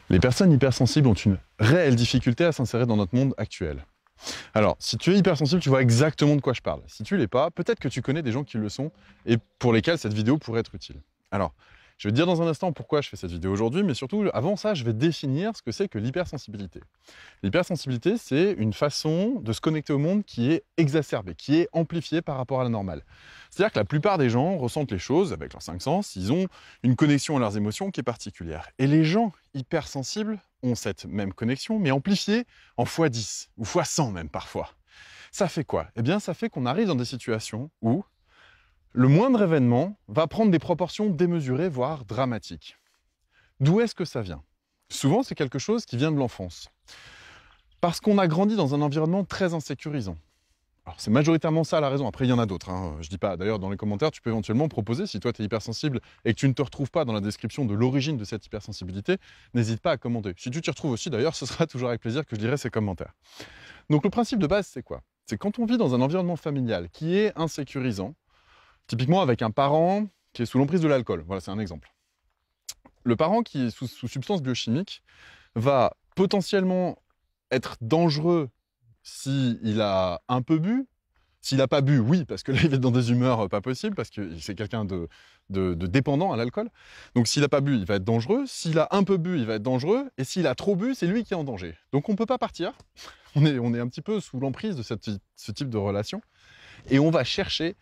Les personnes hypersensibles ont une réelle difficulté à s'insérer dans notre monde actuel. Alors, si tu es hypersensible, tu vois exactement de quoi je parle. Si tu l'es pas, peut-être que tu connais des gens qui le sont et pour lesquels cette vidéo pourrait être utile. Alors, je vais te dire dans un instant pourquoi je fais cette vidéo aujourd'hui, mais surtout, avant ça, je vais définir ce que c'est que l'hypersensibilité. L'hypersensibilité, c'est une façon de se connecter au monde qui est exacerbée, qui est amplifiée par rapport à la normale. C'est-à-dire que la plupart des gens ressentent les choses avec leurs cinq sens, ils ont une connexion à leurs émotions qui est particulière. Et les gens hypersensibles ont cette même connexion, mais amplifiée en x10 ou x100 même parfois. Ça fait quoi? Eh bien, ça fait qu'on arrive dans des situations où le moindre événement va prendre des proportions démesurées, voire dramatiques. D'où est-ce que ça vient? Souvent, c'est quelque chose qui vient de l'enfance. Parce qu'on a grandi dans un environnement très insécurisant. Alors, c'est majoritairement ça la raison. Après, il y en a d'autres. Je dis pas. D'ailleurs, dans les commentaires, tu peux éventuellement proposer, si toi, tu es hypersensible et que tu ne te retrouves pas dans la description de l'origine de cette hypersensibilité, n'hésite pas à commenter. Si tu t'y retrouves aussi, d'ailleurs, ce sera toujours avec plaisir que je lirai ces commentaires. Donc, le principe de base, c'est quoi? C'est quand on vit dans un environnement familial qui est insécurisant, typiquement avec un parent qui est sous l'emprise de l'alcool. Voilà, c'est un exemple. Le parent qui est sous substance biochimique va potentiellement être dangereux s'il a un peu bu. S'il n'a pas bu, oui, parce que là, il va être dans des humeurs pas possibles, parce que c'est quelqu'un de dépendant à l'alcool. Donc s'il n'a pas bu, il va être dangereux. S'il a un peu bu, il va être dangereux. Et s'il a trop bu, c'est lui qui est en danger. Donc on ne peut pas partir. On est un petit peu sous l'emprise de ce type de relation. Et on va chercher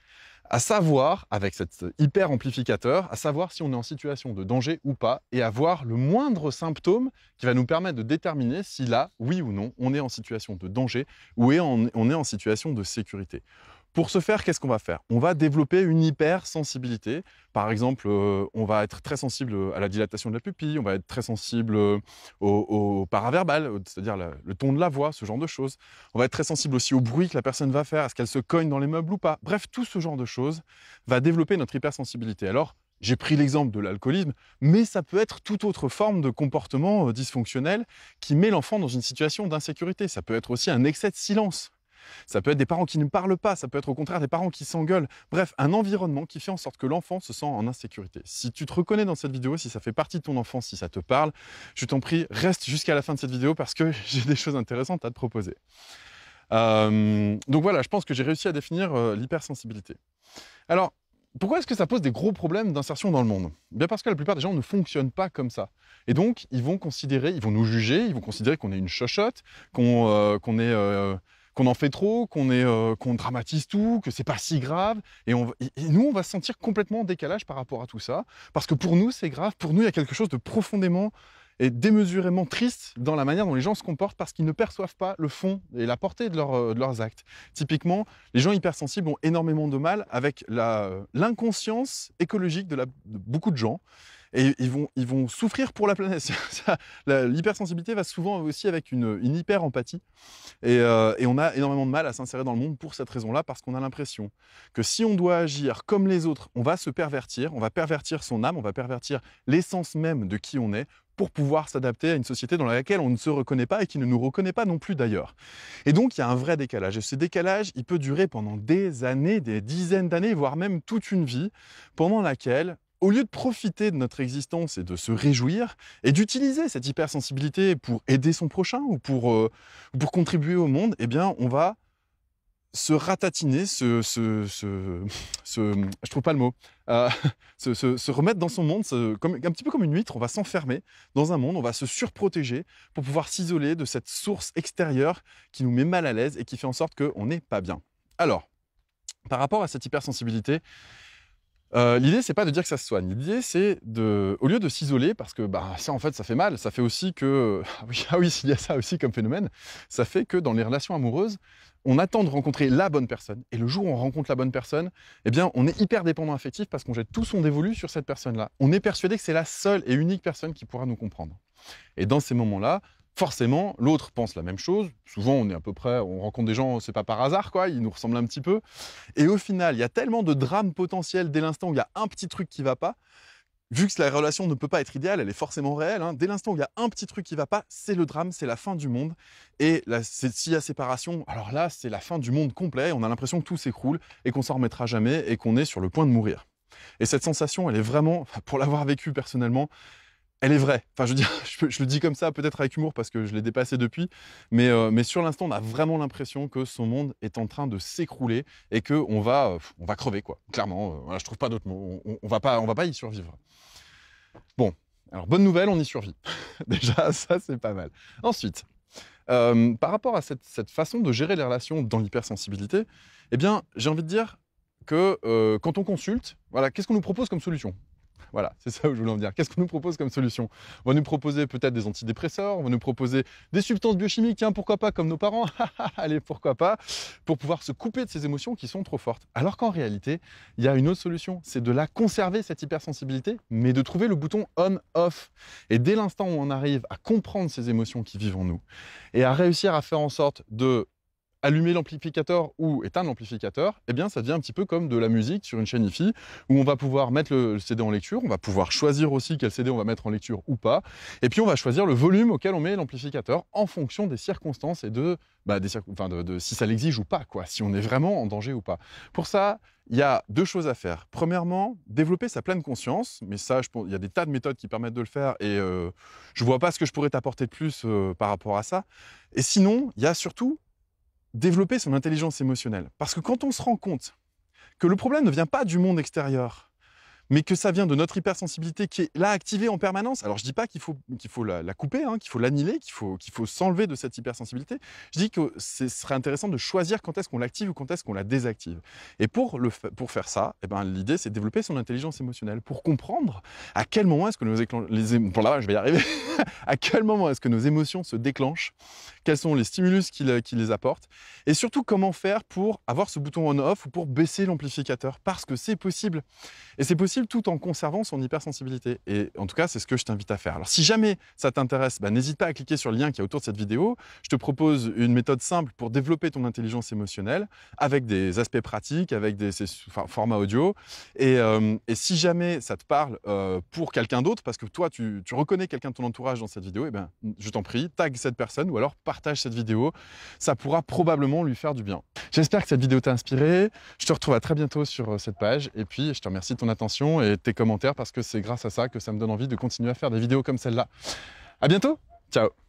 à savoir, avec cet hyper amplificateur, à savoir si on est en situation de danger ou pas, et à voir le moindre symptôme qui va nous permettre de déterminer si là, oui ou non, on est en situation de danger ou on est en situation de sécurité. Pour ce faire, qu'est-ce qu'on va faire? On va développer une hypersensibilité. Par exemple, on va être très sensible à la dilatation de la pupille, on va être très sensible au paraverbal, c'est-à-dire le ton de la voix, ce genre de choses. On va être très sensible aussi au bruit que la personne va faire, à ce qu'elle se cogne dans les meubles ou pas. Bref, tout ce genre de choses va développer notre hypersensibilité. Alors, j'ai pris l'exemple de l'alcoolisme, mais ça peut être toute autre forme de comportement dysfonctionnel qui met l'enfant dans une situation d'insécurité. Ça peut être aussi un excès de silence. Ça peut être des parents qui ne parlent pas, ça peut être au contraire des parents qui s'engueulent. Bref, un environnement qui fait en sorte que l'enfant se sent en insécurité. Si tu te reconnais dans cette vidéo, si ça fait partie de ton enfance, si ça te parle, je t'en prie, reste jusqu'à la fin de cette vidéo parce que j'ai des choses intéressantes à te proposer. Donc voilà, je pense que j'ai réussi à définir l'hypersensibilité. Alors, pourquoi est-ce que ça pose des gros problèmes d'insertion dans le monde? Bien parce que la plupart des gens ne fonctionnent pas comme ça. Et donc, ils vont nous juger, ils vont considérer qu'on est une chochotte, qu'on en fait trop, qu'on dramatise tout, que c'est pas si grave. Et nous, on va se sentir complètement en décalage par rapport à tout ça. Parce que pour nous, c'est grave. Pour nous, il y a quelque chose de profondément et démesurément triste dans la manière dont les gens se comportent parce qu'ils ne perçoivent pas le fond et la portée de leurs actes. Typiquement, les gens hypersensibles ont énormément de mal avec l'inconscience écologique de beaucoup de gens. Et ils vont souffrir pour la planète. L'hypersensibilité va souvent aussi avec une hyper-empathie. Et on a énormément de mal à s'insérer dans le monde pour cette raison-là, parce qu'on a l'impression que si on doit agir comme les autres, on va se pervertir, on va pervertir son âme, on va pervertir l'essence même de qui on est, pour pouvoir s'adapter à une société dans laquelle on ne se reconnaît pas et qui ne nous reconnaît pas non plus d'ailleurs. Et donc, il y a un vrai décalage. Et ce décalage, il peut durer pendant des années, des dizaines d'années, voire même toute une vie, pendant laquelle, au lieu de profiter de notre existence et de se réjouir, et d'utiliser cette hypersensibilité pour aider son prochain ou pour contribuer au monde, eh bien, on va se ratatiner, je trouve pas le mot, se remettre dans son monde, un petit peu comme une huître, on va s'enfermer dans un monde, on va se surprotéger pour pouvoir s'isoler de cette source extérieure qui nous met mal à l'aise et qui fait en sorte qu'on n'est pas bien. Alors, par rapport à cette hypersensibilité, l'idée, c'est pas de dire que ça se soigne. L'idée, c'est au lieu de s'isoler, parce que ça, en fait, ça fait mal. Ça fait aussi que, ah oui, il y a ça aussi comme phénomène. Ça fait que dans les relations amoureuses, on attend de rencontrer la bonne personne. Et le jour où on rencontre la bonne personne, eh bien, on est hyper dépendant affectif parce qu'on jette tout son dévolu sur cette personne-là. On est persuadé que c'est la seule et unique personne qui pourra nous comprendre. Et dans ces moments-là, forcément, l'autre pense la même chose. Souvent, on rencontre des gens, c'est pas par hasard, quoi, ils nous ressemblent un petit peu. Et au final, il y a tellement de drames potentiels dès l'instant où il y a un petit truc qui va pas. Vu que la relation ne peut pas être idéale, elle est forcément réelle. Dès l'instant où il y a un petit truc qui va pas, c'est le drame, c'est la fin du monde. Et s'il y a séparation, alors là, c'est la fin du monde complet. On a l'impression que tout s'écroule et qu'on s'en remettra jamais et qu'on est sur le point de mourir. Et cette sensation, elle est vraiment, pour l'avoir vécue personnellement, elle est vraie. Enfin, je veux dire, je le dis comme ça, peut-être avec humour, parce que je l'ai dépassé depuis, mais sur l'instant, on a vraiment l'impression que son monde est en train de s'écrouler et qu'on va crever, quoi. Clairement, voilà, je trouve pas d'autres mots. On va pas y survivre. Bon, alors bonne nouvelle, on y survit. Déjà, ça, c'est pas mal. Ensuite, par rapport à cette façon de gérer les relations dans l'hypersensibilité, eh bien, j'ai envie de dire que quand on consulte, voilà, qu'est-ce qu'on nous propose comme solution? Voilà, c'est ça où je voulais en venir. Qu'est-ce qu'on nous propose comme solution? On va nous proposer peut-être des antidépresseurs, on va nous proposer des substances biochimiques, tiens, pourquoi pas, comme nos parents, allez, pourquoi pas, pour pouvoir se couper de ces émotions qui sont trop fortes. Alors qu'en réalité, il y a une autre solution, c'est de la conserver, cette hypersensibilité, mais de trouver le bouton on-off. Et dès l'instant où on arrive à comprendre ces émotions qui vivent en nous, et à réussir à faire en sorte de allumer l'amplificateur ou éteindre l'amplificateur, eh bien ça devient un petit peu comme de la musique sur une chaîne hi-fi où on va pouvoir mettre le CD en lecture, on va pouvoir choisir aussi quel CD on va mettre en lecture ou pas, et puis on va choisir le volume auquel on met l'amplificateur en fonction des circonstances et de si ça l'exige ou pas, quoi, si on est vraiment en danger ou pas. Pour ça, il y a deux choses à faire. Premièrement, développer sa pleine conscience, mais ça, il y a des tas de méthodes qui permettent de le faire et je vois pas ce que je pourrais t'apporter de plus par rapport à ça. Et sinon, il y a surtout développer son intelligence émotionnelle. Parce que quand on se rend compte que le problème ne vient pas du monde extérieur, mais que ça vient de notre hypersensibilité qui est là activée en permanence. Alors je dis pas qu'il faut la couper, hein, qu'il faut l'annihiler, qu'il faut s'enlever de cette hypersensibilité. Je dis que ce serait intéressant de choisir quand est-ce qu'on l'active ou quand est-ce qu'on la désactive. Et pour faire ça, eh ben, l'idée c'est de développer son intelligence émotionnelle pour comprendre à quel moment est-ce que je vais y arriver. À quel moment est-ce que nos émotions se déclenchent, quels sont les stimulus qui les apportent, et surtout comment faire pour avoir ce bouton on-off ou pour baisser l'amplificateur, parce que c'est possible. Et c'est possible tout en conservant son hypersensibilité. Et en tout cas, c'est ce que je t'invite à faire. Alors si jamais ça t'intéresse, n'hésite pas à cliquer sur le lien qui est autour de cette vidéo. Je te propose une méthode simple pour développer ton intelligence émotionnelle, avec des aspects pratiques, avec des formats audio. Et si jamais ça te parle pour quelqu'un d'autre, parce que toi, tu reconnais quelqu'un de ton entourage dans cette vidéo, eh ben, je t'en prie, tag cette personne ou alors partage cette vidéo. Ça pourra probablement lui faire du bien. J'espère que cette vidéo t'a inspiré. Je te retrouve à très bientôt sur cette page. Et puis, je te remercie de ton attention et de tes commentaires parce que c'est grâce à ça que ça me donne envie de continuer à faire des vidéos comme celle-là. À bientôt. Ciao.